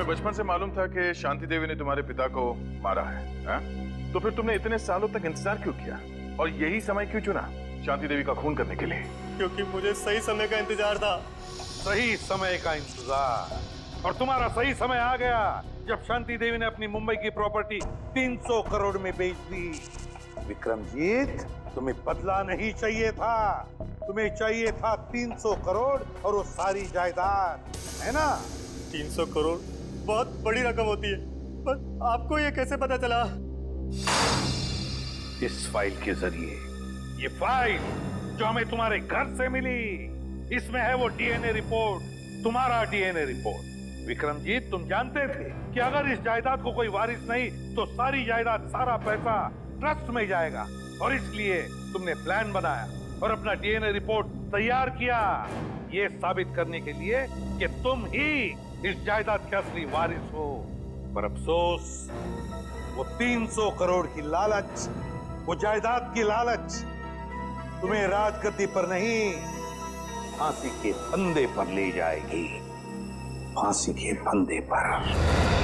बचपन से मालूम था कि शांति देवी ने तुम्हारे पिता को मारा है, हा? तो फिर तुमने इतने सालों तक इंतजार क्यों किया और यही समय क्यों चुना शांति देवी का खून करने के लिए? क्योंकि मुझे सही समय का इंतजार था। सही समय का इंतजार, और तुम्हारा सही समय आ गया जब शांति देवी ने अपनी मुंबई की प्रॉपर्टी 300 करोड़ में बेच दी। विक्रमजीत, तुम्हें बदला नहीं चाहिए था, तुम्हें चाहिए था 300 करोड़ और वो सारी जायदाद, है ना? 300 करोड़ बहुत बड़ी रकम होती है, पर आपको ये कैसे पता चला? इस फाइल के जरिए। ये फाइल जो हमें तुम्हारे घर से मिली, इसमें है वो डीएनए रिपोर्ट, तुम्हारा डीएनए रिपोर्ट। विक्रमजीत, तुम जानते थे कि अगर इस जायदाद को कोई वारिस नहीं तो सारी जायदाद, सारा पैसा ट्रस्ट में जाएगा, और इसलिए तुमने प्लान बनाया और अपना डीएनए रिपोर्ट तैयार किया, ये साबित करने के लिए कि तुम ही इस जायदाद के असली वारिस हो। पर अफसोस, वो 300 करोड़ की लालच, वो जायदाद की लालच तुम्हें राजगद्दी पर नहीं, फांसी के फंदे पर ले जाएगी। फांसी के फंदे पर।